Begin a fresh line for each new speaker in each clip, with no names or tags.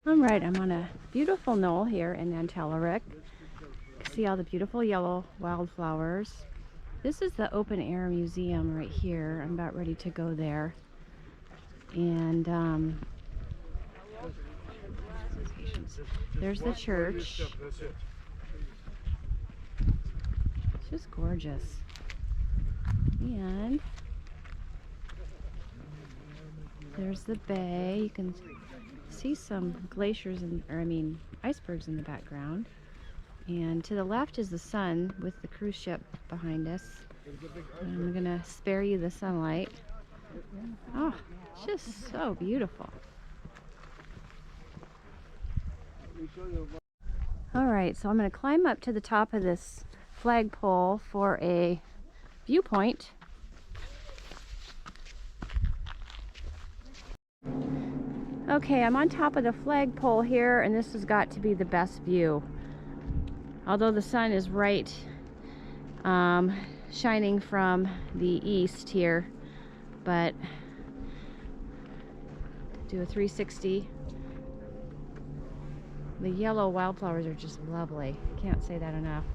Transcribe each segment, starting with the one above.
Alright, I'm on a beautiful knoll here in Nanortalik. See all the beautiful yellow wildflowers. This is the open air museum right here. I'm about ready to go there. And there's the church. It's just gorgeous. And there's the bay. You can see some glaciers icebergs in the background. And to the left is the sun with the cruise ship behind us. And I'm gonna spare you the sunlight. Oh, it's just so beautiful. Alright, so I'm gonna climb up to the top of this flagpole for a viewpoint. Okay, I'm on top of the flagpole here, and this has got to be the best view. Although the sun is right shining from the east here, but do a 360. The yellow wildflowers are just lovely. Can't say that enough.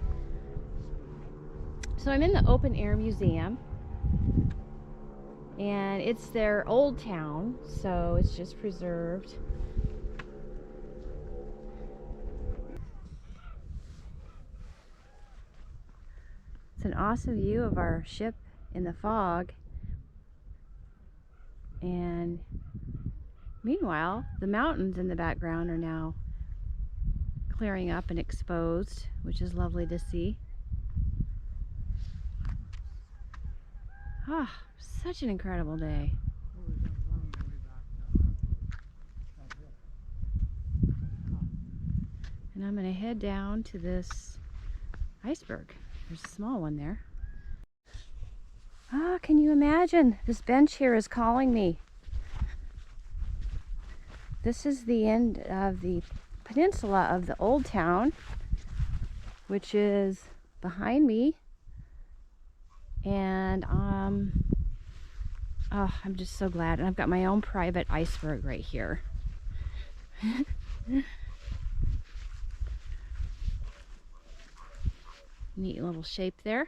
So I'm in the open air museum, and it's their old town, so it's just preserved. It's an awesome view of our ship in the fog. And meanwhile, the mountains in the background are now clearing up and exposed, which is lovely to see. Ah, such an incredible day. And I'm going to head down to this iceberg. There's a small one there. Ah, can you imagine? This bench here is calling me. This is the end of the peninsula of the old town, which is behind me. And oh, I'm just so glad. And I've got my own private iceberg right here. Neat little shape there.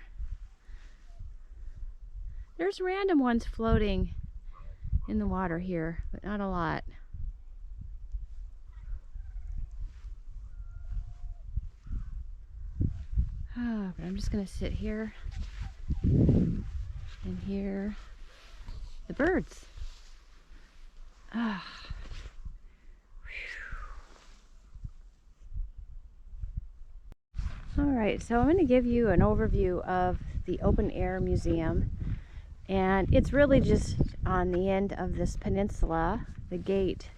There's random ones floating in the water here, but not a lot. Oh, but I'm just going to sit here and hear the birds. Ah. Alright, so I'm going to give you an overview of the open air museum, and it's really just on the end of this peninsula, the gate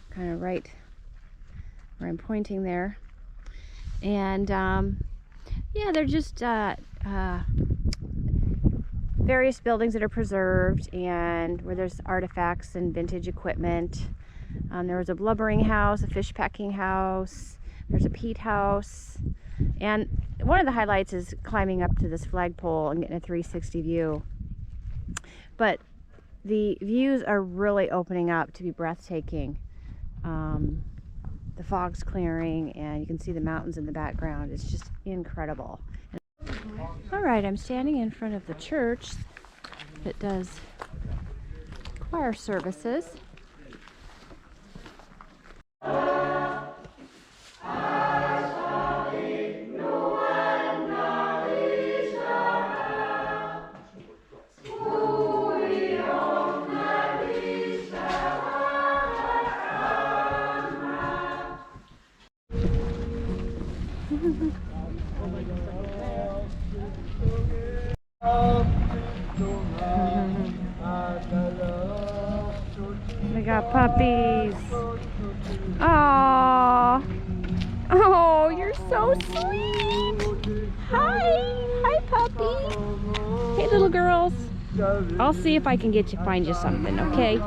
kind of right where I'm pointing there. And yeah, they're just various buildings that are preserved and where there's artifacts and vintage equipment. There was a blubbering house, a fish packing house, there's a peat house, and one of the highlights is climbing up to this flagpole and getting a 360 view. But the views are really opening up to be breathtaking. The fog's clearing and you can see the mountains in the background. It's just incredible. Alright, I'm standing in front of the church that does choir services. We got puppies. Aww. Oh, you're so sweet. Hi, puppy. Hey, little girls. I'll see if I can find you something, okay?